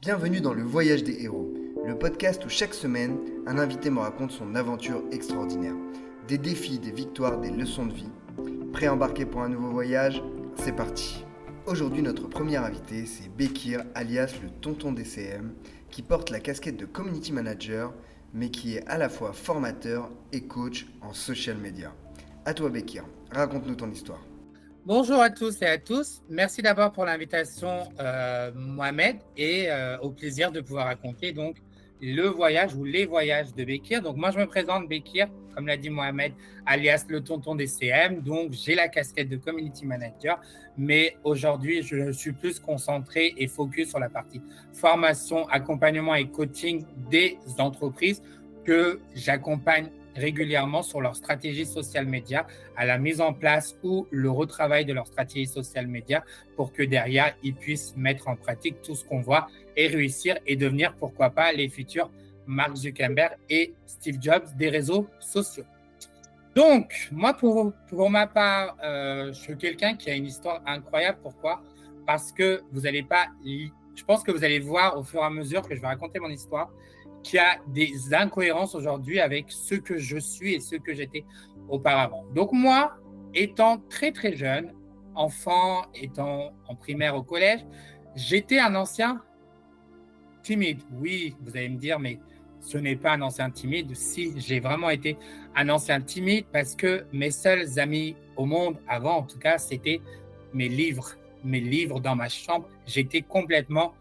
Bienvenue dans le Voyage des héros, le podcast où chaque semaine, un invité me raconte son aventure extraordinaire. Des défis, des victoires, des leçons de vie. Prêt à embarquer pour un nouveau voyage? C'est parti. Aujourd'hui, notre premier invité, c'est Bekir, alias le tonton DCM, qui porte la casquette de community manager, mais qui est à la fois formateur et coach en social media. À toi Bekir, raconte-nous ton histoire. Bonjour à tous et à tous. Merci d'abord pour l'invitation, Mohamed, et au plaisir de pouvoir raconter donc le voyage ou les voyages de Bekir. Donc moi, je me présente Bekir, comme l'a dit Mohamed, alias le tonton des CM. Donc j'ai la casquette de community manager, mais aujourd'hui, je suis plus concentré et focus sur la partie formation, accompagnement et coaching des entreprises que j'accompagne régulièrement sur leur stratégie social média, à la mise en place ou le retravail de leur stratégie social média pour que derrière, ils puissent mettre en pratique tout ce qu'on voit et réussir et devenir, pourquoi pas, les futurs Mark Zuckerberg et Steve Jobs des réseaux sociaux. Donc, moi, pour ma part, je suis quelqu'un qui a une histoire incroyable. Pourquoi ? Parce que vous n'allez pas... Je pense que vous allez voir au fur et à mesure que je vais raconter mon histoire qu'il y a des incohérences aujourd'hui avec ce que je suis et ce que j'étais auparavant. Donc moi, étant très très jeune, enfant, étant en primaire au collège, j'étais un ancien timide. Oui, vous allez me dire, mais ce n'est pas un ancien timide. Si, j'ai vraiment été un ancien timide parce que mes seuls amis au monde, avant en tout cas, c'était mes livres dans ma chambre. J'étais complètement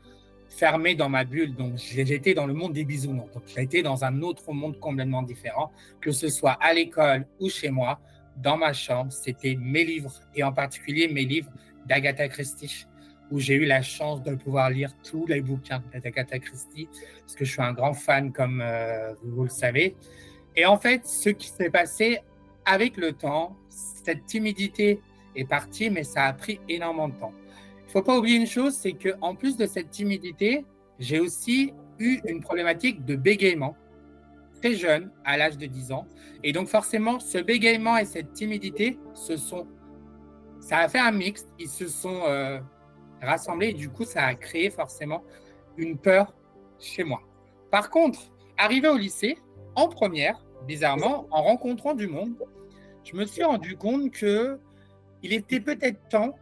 fermé dans ma bulle. Donc, j'étais dans le monde des bisounours. Donc, j'étais dans un autre monde complètement différent, que ce soit à l'école ou chez moi, dans ma chambre. C'était mes livres, et en particulier mes livres d'Agatha Christie, où j'ai eu la chance de pouvoir lire tous les bouquins d'Agatha Christie, parce que je suis un grand fan, comme vous le savez. Et en fait, ce qui s'est passé avec le temps, cette timidité est partie, mais ça a pris énormément de temps. Il ne faut pas oublier une chose, c'est qu'en plus de cette timidité, j'ai aussi eu une problématique de bégaiement très jeune, à l'âge de 10 ans. Et donc forcément, ce bégaiement et cette timidité, ça a fait un mix. Ils se sont rassemblés et du coup, ça a créé forcément une peur chez moi. Par contre, arrivé au lycée, en première, bizarrement, en rencontrant du monde, je me suis rendu compte qu'il était peut-être temps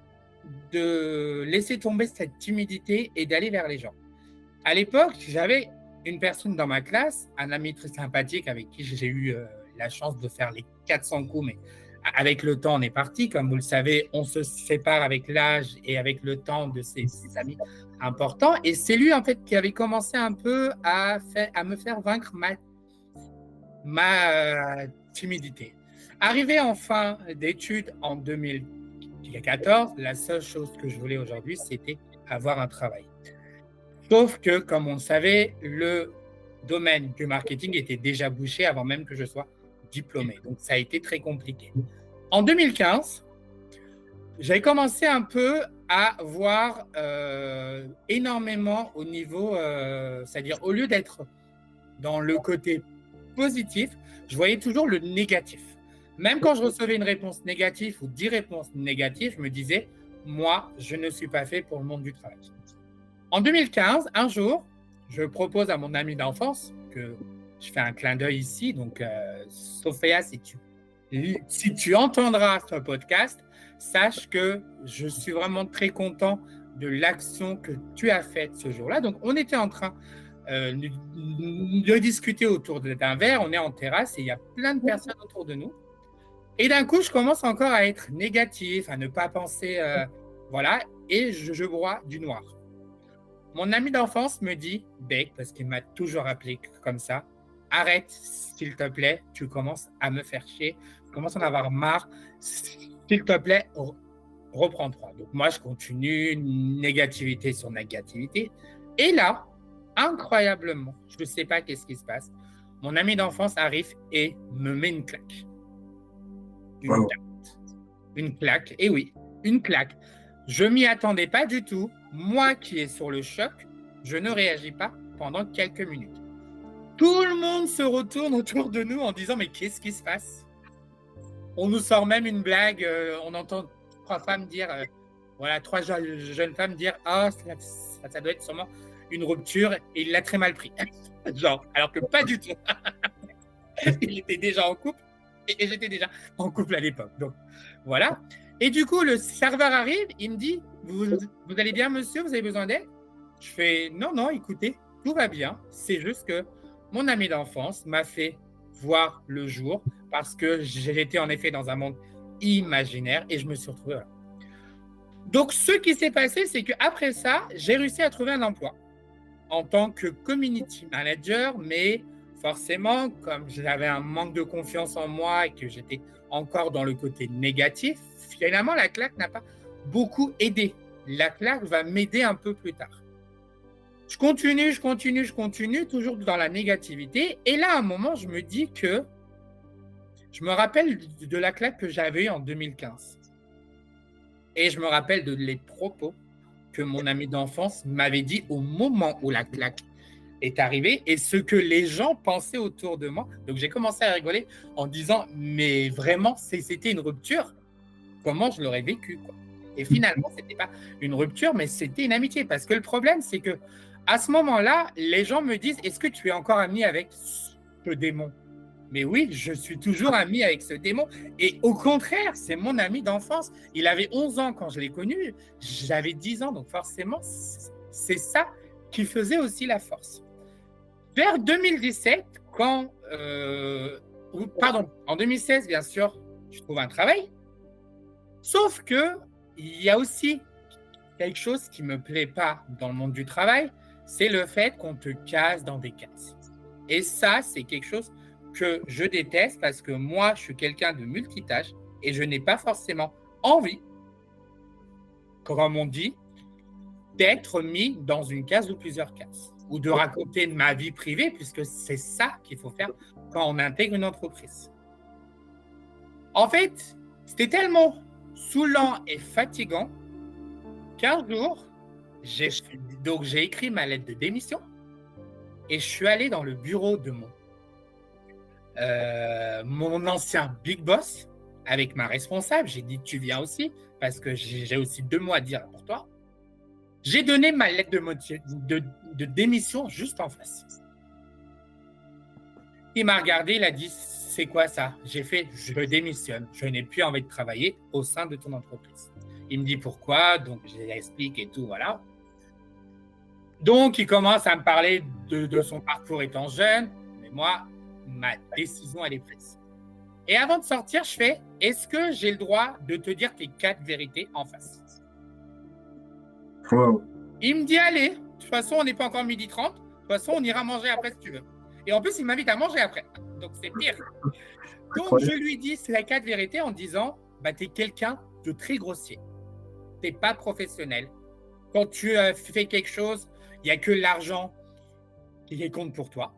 de laisser tomber cette timidité et d'aller vers les gens. À l'époque, j'avais une personne dans ma classe, un ami très sympathique avec qui j'ai eu la chance de faire les 400 coups, mais avec le temps, on est parti. Comme vous le savez, on se sépare avec l'âge et avec le temps de ses amis importants. Et c'est lui, en fait, qui avait commencé un peu à me faire vaincre ma timidité. Arrivé en fin d'études en 2014, la seule chose que je voulais aujourd'hui, c'était avoir un travail. Sauf que, comme on le savait, le domaine du marketing était déjà bouché avant même que je sois diplômé. Donc, ça a été très compliqué. En 2015, j'ai commencé un peu à voir énormément au niveau, c'est-à-dire au lieu d'être dans le côté positif, je voyais toujours le négatif. Même quand je recevais une réponse négative ou 10 réponses négatives, je me disais, moi, je ne suis pas fait pour le monde du travail. En 2015, un jour, je propose à mon ami d'enfance, que je fais un clin d'œil ici, donc Sophia, si tu entendras ce podcast, sache que je suis vraiment très content de l'action que tu as faite ce jour-là. Donc, on était en train de discuter autour d'un verre, on est en terrasse et il y a plein de personnes autour de nous. Et d'un coup, je commence encore à être négatif, à ne pas penser, voilà, et je bois du noir. Mon ami d'enfance me dit, Beck, parce qu'il m'a toujours appelé comme ça, arrête, s'il te plaît, tu commences à me faire chier, je commence à en avoir marre, s'il te plaît, reprends-toi. Donc moi, je continue, négativité sur négativité. Et là, incroyablement, je ne sais pas qu'est-ce qui se passe, mon ami d'enfance arrive et me met une claque. Une claque, et oui, une claque. Je m'y attendais pas du tout. Moi qui est sur le choc, je ne réagis pas pendant quelques minutes. Tout le monde se retourne autour de nous en disant mais qu'est-ce qui se passe ? On nous sort même une blague, on entend trois femmes dire, voilà, trois jeunes femmes dire ah ça doit être sûrement une rupture et il l'a très mal pris. Genre, alors que pas du tout. Il était déjà en couple et j'étais déjà en couple à l'époque. Donc, voilà. Et du coup, le serveur arrive, il me dit, vous allez bien, monsieur, vous avez besoin d'aide? Je fais, non, non, écoutez, tout va bien. C'est juste que mon ami d'enfance m'a fait voir le jour parce que j'étais en effet dans un monde imaginaire et je me suis retrouvé là. Donc, ce qui s'est passé, c'est qu'après ça, j'ai réussi à trouver un emploi en tant que community manager, mais forcément, comme j'avais un manque de confiance en moi et que j'étais encore dans le côté négatif, finalement, la claque n'a pas beaucoup aidé. La claque va m'aider un peu plus tard. Je continue, toujours dans la négativité. Et là, à un moment, je me dis que je me rappelle de la claque que j'avais eue en 2015. Et je me rappelle les propos que mon ami d'enfance m'avait dit au moment où la claque est arrivée et ce que les gens pensaient autour de moi. Donc, j'ai commencé à rigoler en disant, mais vraiment, c'était une rupture. Comment je l'aurais vécu, quoi. Et finalement, ce n'était pas une rupture, mais c'était une amitié. Parce que le problème, c'est que à ce moment-là, les gens me disent, est-ce que tu es encore ami avec ce démon? Mais oui, je suis toujours ami avec ce démon. Et au contraire, c'est mon ami d'enfance. Il avait 11 ans quand je l'ai connu. J'avais 10 ans. Donc forcément, c'est ça qui faisait aussi la force. Vers 2017, en 2016, bien sûr, je trouve un travail. Sauf que il y a aussi quelque chose qui ne me plaît pas dans le monde du travail, c'est le fait qu'on te case dans des cases. Et ça, c'est quelque chose que je déteste parce que moi, je suis quelqu'un de multitâche et je n'ai pas forcément envie, comme on dit, d'être mis dans une case ou plusieurs cases ou de raconter ma vie privée puisque c'est ça qu'il faut faire quand on intègre une entreprise. En fait, c'était tellement saoulant et fatigant qu'un jour, j'ai écrit ma lettre de démission et je suis allé dans le bureau de mon ancien big boss avec ma responsable. J'ai dit, tu viens aussi parce que j'ai aussi 2 mots à dire pour toi. J'ai donné ma lettre de démission juste en face. Il m'a regardé, il a dit, c'est quoi ça? J'ai fait, je démissionne. Je n'ai plus envie de travailler au sein de ton entreprise. Il me dit pourquoi, donc je l'explique et tout, voilà. Donc, il commence à me parler de son parcours étant jeune, mais moi, ma décision, elle est prise. Et avant de sortir, je fais, est-ce que j'ai le droit de te dire tes 4 vérités en face? Wow. Il me dit, allez, de toute façon, on n'est pas encore 12h30, de toute façon, on ira manger après si tu veux. Et en plus, il m'invite à manger après, donc c'est pire. Donc, je lui dis, c'est la 4 vérités en disant, bah, tu es quelqu'un de très grossier. Tu n'es pas professionnel. Quand tu fais quelque chose, il n'y a que l'argent qui compte pour toi.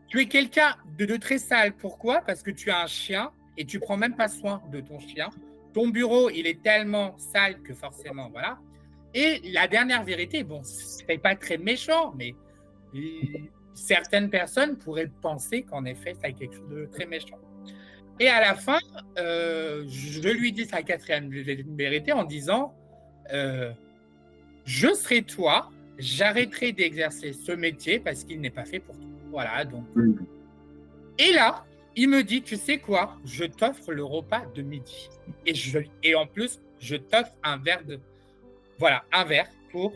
Tu es quelqu'un de très sale. Pourquoi? Parce que tu as un chien et tu ne prends même pas soin de ton chien. Ton bureau, il est tellement sale que forcément, voilà. Et la dernière vérité, bon, ce n'est pas très méchant, mais certaines personnes pourraient penser qu'en effet, c'est quelque chose de très méchant. Et à la fin, je lui dis sa 4e vérité en disant je serai toi, j'arrêterai d'exercer ce métier parce qu'il n'est pas fait pour toi. Voilà, donc. Et là, il me dit, tu sais quoi, je t'offre le repas de midi. Et en plus, je t'offre un verre pour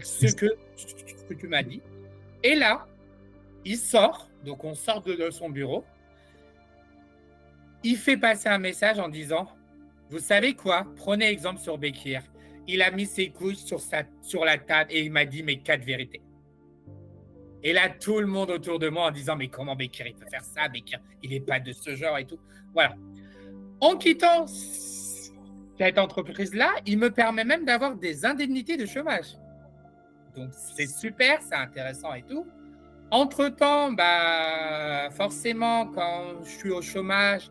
ce que tu m'as dit. Et là, il sort, donc on sort de son bureau. Il fait passer un message en disant, vous savez quoi, prenez exemple sur Bekir. Il a mis ses couilles sur la table et il m'a dit mes 4 vérités. Et là, tout le monde autour de moi en disant, mais comment Bekir, il peut faire ça, Bekir, il n'est pas de ce genre et tout. Voilà. En quittant cette entreprise-là, il me permet même d'avoir des indemnités de chômage. Donc, c'est super, c'est intéressant et tout. Entre-temps, bah, forcément, quand je suis au chômage,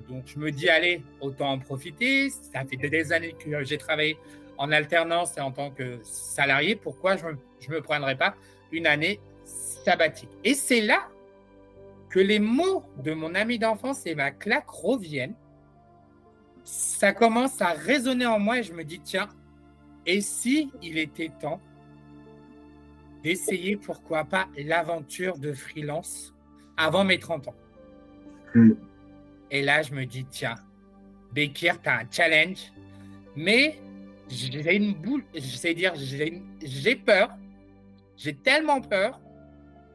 donc je me dis, allez, autant en profiter. Ça fait des années que j'ai travaillé en alternance et en tant que salarié. Pourquoi je ne me prendrais pas une année sabbatique? Et c'est là que les mots de mon ami d'enfance et ma claque reviennent. Ça commence à résonner en moi et je me dis, tiens, et si il était temps d'essayer, pourquoi pas, l'aventure de freelance avant mes 30 ans. Mm. Et là, je me dis, tiens, Bekir, tu as un challenge, mais j'ai une boule, j'ai peur, j'ai tellement peur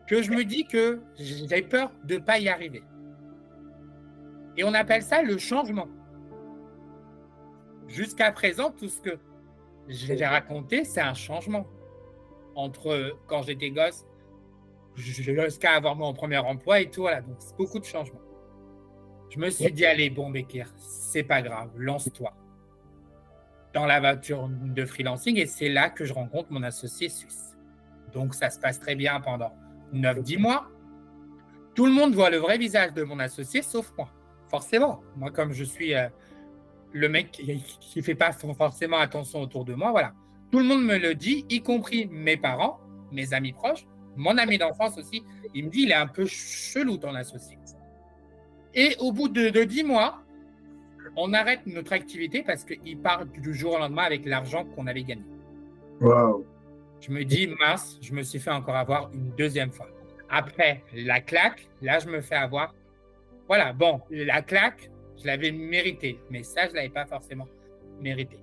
que je me dis que j'ai peur de ne pas y arriver. Et on appelle ça le changement. Jusqu'à présent, tout ce que j'ai raconté, c'est un changement. Entre quand j'étais gosse, jusqu'à avoir mon premier emploi et tout, voilà. Donc, c'est beaucoup de changements. Je me suis dit, allez, bon, Bekir, c'est pas grave, lance-toi dans l'aventure de freelancing. Et c'est là que je rencontre mon associé suisse. Donc, ça se passe très bien pendant 9-10 mois. Tout le monde voit le vrai visage de mon associé, sauf moi. Forcément. Moi, comme je suis le mec qui ne fait pas forcément attention autour de moi, voilà. Tout le monde me le dit, y compris mes parents, mes amis proches, mon ami d'enfance aussi. Il me dit, il est un peu chelou, ton associé. Et au bout de 10 mois, on arrête notre activité parce qu'il part du jour au lendemain avec l'argent qu'on avait gagné. Wow. Je me dis, mince, je me suis fait encore avoir une deuxième fois. Après la claque, là, je me fais avoir. Voilà, bon, la claque, je l'avais méritée, mais ça, je ne l'avais pas forcément mérité.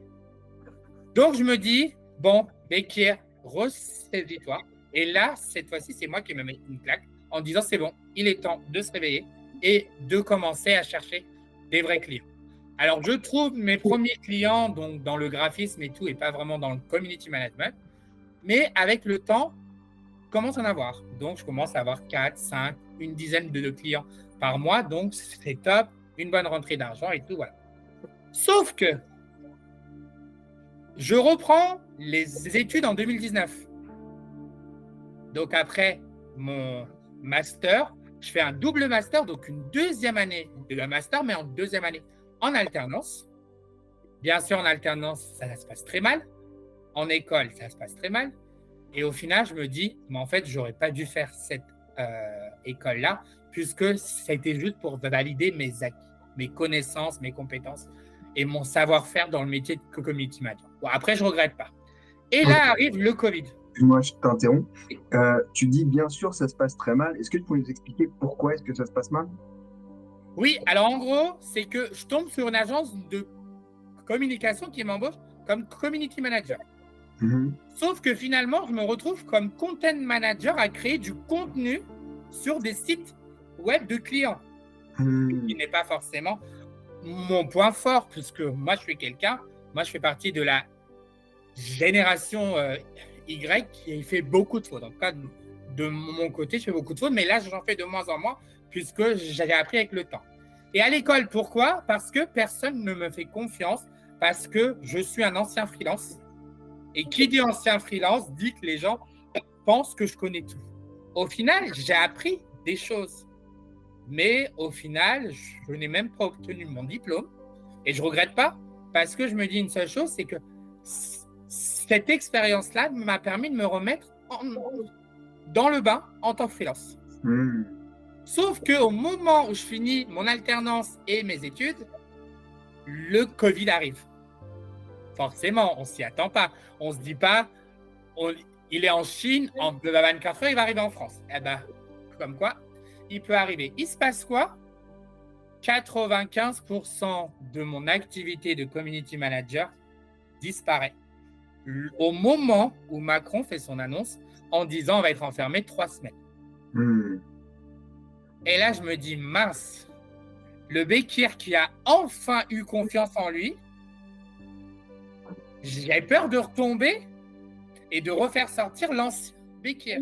Donc, je me dis, bon, Bekir, ressaisis-toi. Et là, cette fois-ci, c'est moi qui me mets une claque en disant, c'est bon, il est temps de se réveiller et de commencer à chercher des vrais clients. Alors, je trouve mes premiers clients donc, dans le graphisme et tout, et pas vraiment dans le community management. Mais avec le temps, je commence à en avoir. Donc, je commence à avoir 4, 5, une dizaine de clients par mois. Donc, c'est top, une bonne rentrée d'argent et tout, voilà. Sauf que je reprends les études en 2019. Donc, après mon master, je fais un double master, donc une deuxième année de la master, mais en deuxième année en alternance. Bien sûr, en alternance, ça se passe très mal. En école, ça se passe très mal. Et au final, je me dis, mais en fait, je n'aurais pas dû faire cette école-là, puisque c'était juste pour valider mes acquis, mes connaissances, mes compétences et mon savoir-faire dans le métier de community manager. Bon, après, je ne regrette pas. Et là arrive le Covid. Moi, je t'interromps. Tu dis, bien sûr, ça se passe très mal. Est-ce que tu peux nous expliquer pourquoi est-ce que ça se passe mal? Oui, alors en gros, c'est que je tombe sur une agence de communication qui m'embauche comme community manager. Mm-hmm. Sauf que finalement, je me retrouve comme content manager à créer du contenu sur des sites web de clients, qui n'est pas forcément mon point fort, puisque moi, je fais partie de la génération Y qui fait beaucoup de fautes. En tout cas, de mon côté, je fais beaucoup de fautes, mais là, j'en fais de moins en moins, puisque j'ai appris avec le temps. Et à l'école, pourquoi? Parce que personne ne me fait confiance, parce que je suis un ancien freelance. Et qui dit ancien freelance dit que les gens pensent que je connais tout. Au final, j'ai appris des choses. Mais au final, je n'ai même pas obtenu mon diplôme. Et je ne regrette pas, parce que je me dis une seule chose, c'est que cette expérience-là m'a permis de me remettre dans le bain en tant que freelance. Sauf qu'au moment où je finis mon alternance et mes études, le Covid arrive. Forcément, on ne s'y attend pas. On ne se dit pas, il est en Chine, en 24 heures, il va arriver en France. Eh bien, comme quoi, il peut arriver. Il se passe quoi? 95% de mon activité de community manager disparaît au moment où Macron fait son annonce en disant on va être enfermé 3 semaines. Et là, je me dis, mince, le Bekir qui a enfin eu confiance en lui, j'ai peur de retomber et de refaire sortir l'ancien Bekir.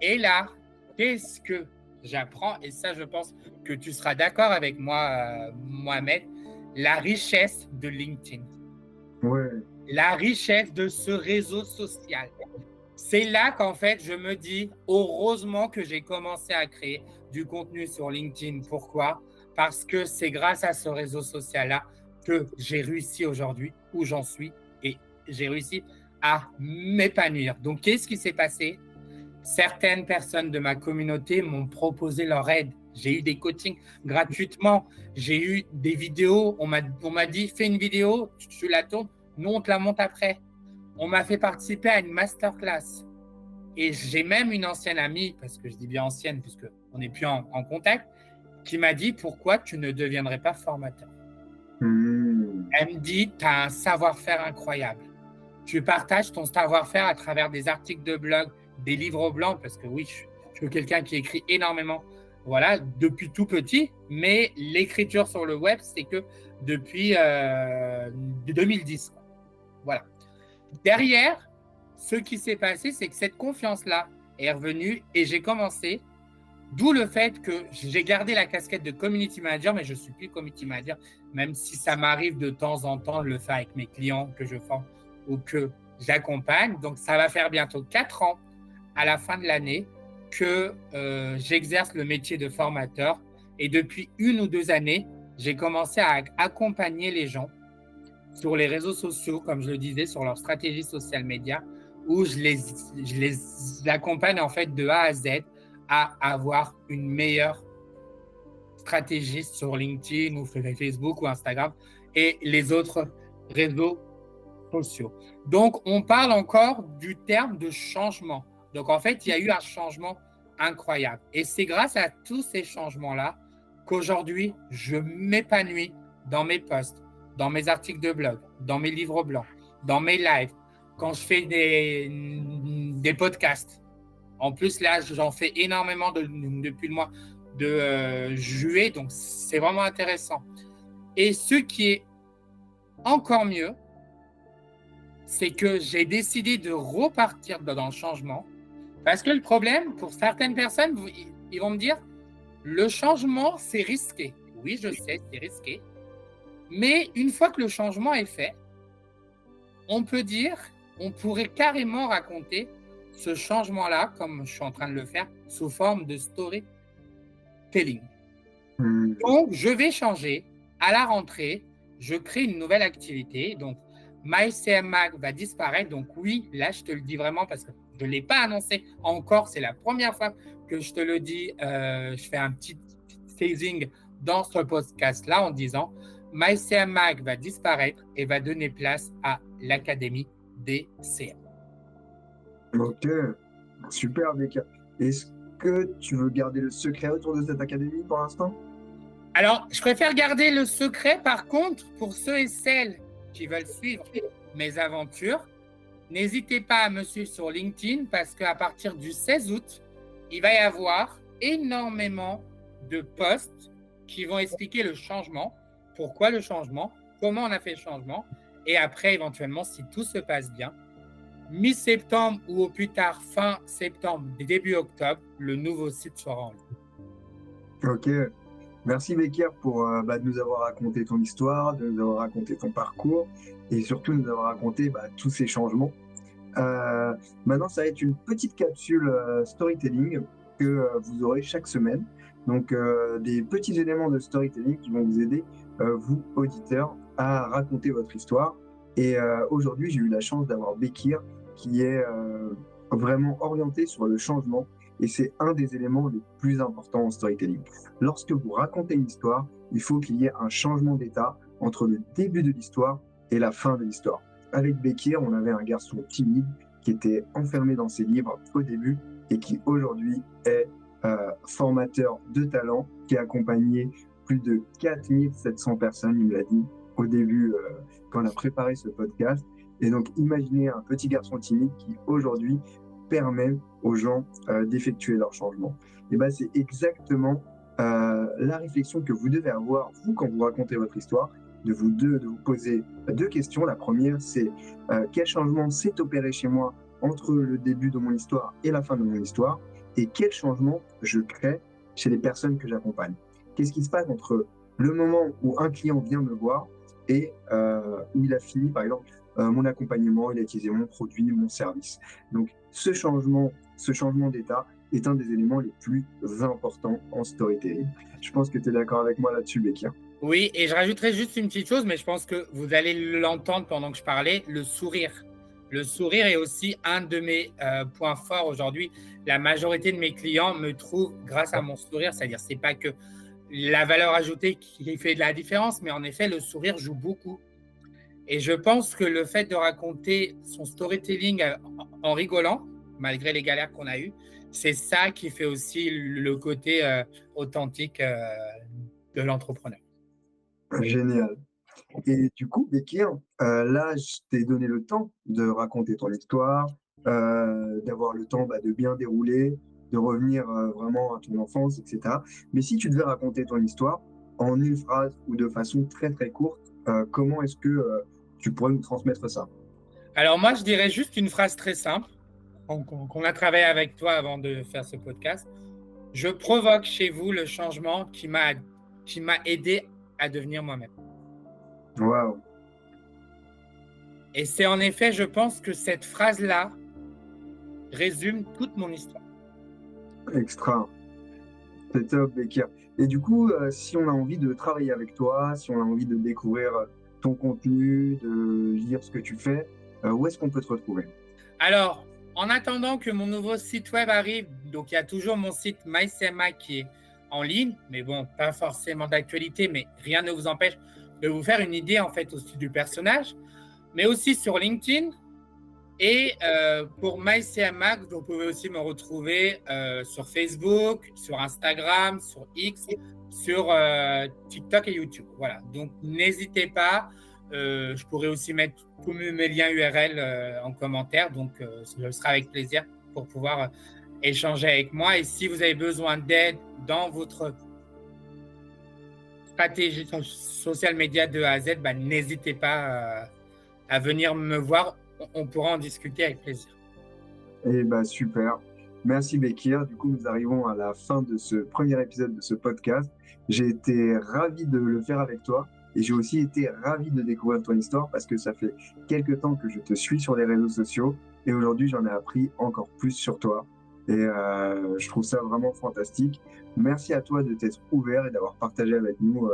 Et là, qu'est-ce que j'apprends? Et ça, je pense que tu seras d'accord avec moi, Mohamed, la richesse de LinkedIn. Ouais. La richesse de ce réseau social. C'est là qu'en fait, je me dis, heureusement que j'ai commencé à créer du contenu sur LinkedIn. Pourquoi? Parce que c'est grâce à ce réseau social-là que j'ai réussi aujourd'hui où j'en suis et j'ai réussi à m'épanouir. Donc, qu'est-ce qui s'est passé? Certaines personnes de ma communauté m'ont proposé leur aide. J'ai eu des coachings gratuitement. J'ai eu des vidéos. On m'a dit, fais une vidéo, tu la tournes, nous, on te la monte après. On m'a fait participer à une masterclass. Et j'ai même une ancienne amie, parce que je dis bien ancienne, puisqu'on n'est plus en contact, qui m'a dit: pourquoi tu ne deviendrais pas formateur? Elle me dit: tu as un savoir-faire incroyable. Tu partages ton savoir-faire à travers des articles de blog, des livres blancs, parce que oui, je suis quelqu'un qui écrit énormément, voilà, depuis tout petit, mais l'écriture sur le web, c'est que depuis 2010. Voilà. Derrière, ce qui s'est passé, c'est que cette confiance-là est revenue et j'ai commencé, d'où le fait que j'ai gardé la casquette de community manager, mais je ne suis plus community manager, même si ça m'arrive de temps en temps de le faire avec mes clients que je forme ou que j'accompagne. Donc, ça va faire bientôt 4 ans à la fin de l'année que j'exerce le métier de formateur. Et depuis 1 ou 2 années, j'ai commencé à accompagner les gens sur les réseaux sociaux, comme je le disais, sur leur stratégie social media, où je les accompagne en fait de A à Z à avoir une meilleure stratégie sur LinkedIn ou Facebook ou Instagram et les autres réseaux sociaux. Donc, on parle encore du terme de changement. Donc, en fait, il y a eu un changement incroyable. Et c'est grâce à tous ces changements-là qu'aujourd'hui, je m'épanouis dans mes posts, dans mes articles de blog, dans mes livres blancs, dans mes lives, quand je fais des podcasts. En plus, là, j'en fais énormément depuis le mois de juillet, donc c'est vraiment intéressant. Et ce qui est encore mieux, c'est que j'ai décidé de repartir dans le changement. Parce que le problème, pour certaines personnes, ils vont me dire, le changement, c'est risqué. Oui, je sais, c'est risqué. Mais une fois que le changement est fait, on pourrait carrément raconter ce changement-là, comme je suis en train de le faire, sous forme de storytelling. Donc, je vais changer. À la rentrée, je crée une nouvelle activité. Donc, MyCMag va disparaître. Donc, oui, là, je te le dis vraiment parce que je ne l'ai pas annoncé encore. C'est la première fois que je te le dis. Je fais un petit teasing dans ce podcast-là en disant MyCMag va disparaître et va donner place à l'Académie des CM. Ok, super Becca. Est-ce que tu veux garder le secret autour de cette académie pour l'instant? Alors, je préfère garder le secret. Par contre, pour ceux et celles qui veulent suivre mes aventures, n'hésitez pas à me suivre sur LinkedIn parce qu'à partir du 16 août, il va y avoir énormément de posts qui vont expliquer le changement, pourquoi le changement, comment on a fait le changement, et après, éventuellement, si tout se passe bien, mi-septembre ou au plus tard fin septembre, début octobre, le nouveau site sera en ligne. Ok, merci Becker pour de nous avoir raconté ton histoire, de nous avoir raconté ton parcours et surtout de nous avoir raconté tous ces changements. Maintenant, ça va être une petite capsule storytelling que vous aurez chaque semaine. Donc, des petits éléments de storytelling qui vont vous aider, vous, auditeurs, à raconter votre histoire. Et aujourd'hui, j'ai eu la chance d'avoir Bekir qui est vraiment orienté sur le changement. Et c'est un des éléments les plus importants en storytelling. Lorsque vous racontez une histoire, il faut qu'il y ait un changement d'état entre le début de l'histoire et la fin de l'histoire. Avec Bekir, on avait un garçon timide qui était enfermé dans ses livres au début et qui aujourd'hui est formateur de talent, qui a accompagné plus de 4700 personnes, il me l'a dit au début quand on a préparé ce podcast. Et donc imaginez un petit garçon timide qui aujourd'hui permet aux gens d'effectuer leur changement. Et c'est exactement la réflexion que vous devez avoir, vous, quand vous racontez votre histoire, de vous poser 2 questions. La première, c'est quel changement s'est opéré chez moi entre le début de mon histoire et la fin de mon histoire, et quel changement je crée chez les personnes que j'accompagne. Qu'est-ce qui se passe entre le moment où un client vient me voir et où il a fini, par exemple, mon accompagnement, il a utilisé mon produit, mon service. Donc, ce changement d'état est un des éléments les plus importants en storytelling. Je pense que tu es d'accord avec moi là-dessus, Bekir. Oui, et je rajouterai juste une petite chose, mais je pense que vous allez l'entendre pendant que je parlais, le sourire. Le sourire est aussi un de mes points forts aujourd'hui. La majorité de mes clients me trouvent grâce à mon sourire, c'est-à-dire c'est pas que la valeur ajoutée qui fait de la différence, mais en effet, le sourire joue beaucoup. Et je pense que le fait de raconter son storytelling en rigolant, malgré les galères qu'on a eues. C'est ça qui fait aussi le côté authentique de l'entrepreneur. Génial. Et du coup, Bekir, là, je t'ai donné le temps de raconter ton histoire, d'avoir le temps de bien dérouler, de revenir vraiment à ton enfance, etc. Mais si tu devais raconter ton histoire en une phrase ou de façon très très courte, comment est-ce que tu pourrais nous transmettre ça? Alors moi, je dirais juste une phrase très simple qu'on a travaillé avec toi avant de faire ce podcast. Je provoque chez vous le changement qui m'a aidé à devenir moi-même. Waouh, Et c'est en effet, je pense que cette phrase-là résume toute mon histoire. extra. C'est top, Bekir. Et du coup, si on a envie de travailler avec toi, si on a envie de découvrir ton contenu, de lire ce que tu fais, où est-ce qu'on peut te retrouver? Alors, en attendant que mon nouveau site web arrive, donc il y a toujours mon site MyCMA qui est en ligne, mais bon, pas forcément d'actualité, mais rien ne vous empêche de vous faire une idée en fait aussi du personnage, mais aussi sur LinkedIn. Et pour MyCMA, vous pouvez aussi me retrouver sur Facebook, sur Instagram, sur X, sur TikTok et YouTube. Voilà, donc n'hésitez pas. Je pourrais aussi mettre tous mes liens URL en commentaire, donc ce sera avec plaisir pour pouvoir échanger avec moi. Et si vous avez besoin d'aide dans votre stratégie social media de A à Z, n'hésitez pas à venir me voir. On pourra en discuter avec plaisir. Eh ben super. Merci Bekir. Du coup, nous arrivons à la fin de ce premier épisode de ce podcast. J'ai été ravi de le faire avec toi et j'ai aussi été ravi de découvrir ton histoire parce que ça fait quelques temps que je te suis sur les réseaux sociaux et aujourd'hui, j'en ai appris encore plus sur toi. Et je trouve ça vraiment fantastique. Merci à toi de t'être ouvert et d'avoir partagé avec nous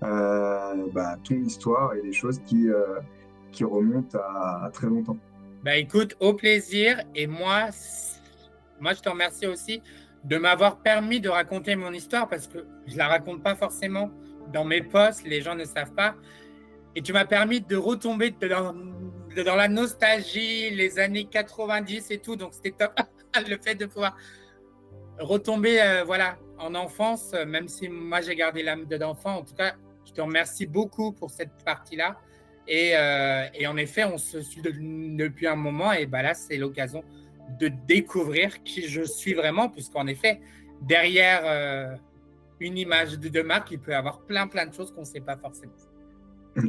ton histoire et des choses qui remontent à très longtemps. Écoute, au plaisir. Et moi, je te remercie aussi de m'avoir permis de raconter mon histoire parce que je ne la raconte pas forcément dans mes posts, les gens ne savent pas. Et tu m'as permis de retomber dans la nostalgie, les années 90 et tout. Donc, c'était top le fait de pouvoir retomber en enfance, même si moi, j'ai gardé l'âme d'enfant. En tout cas, je te remercie beaucoup pour cette partie-là. Et en effet, on se suit depuis un moment. Et là, c'est l'occasion de découvrir qui je suis vraiment, puisqu'en effet, derrière une image de marque, il peut y avoir plein de choses qu'on ne sait pas forcément.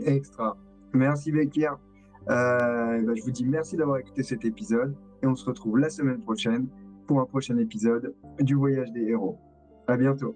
Extra. Merci Bekir. Je vous dis merci d'avoir écouté cet épisode et on se retrouve la semaine prochaine pour un prochain épisode du Voyage des héros. À bientôt.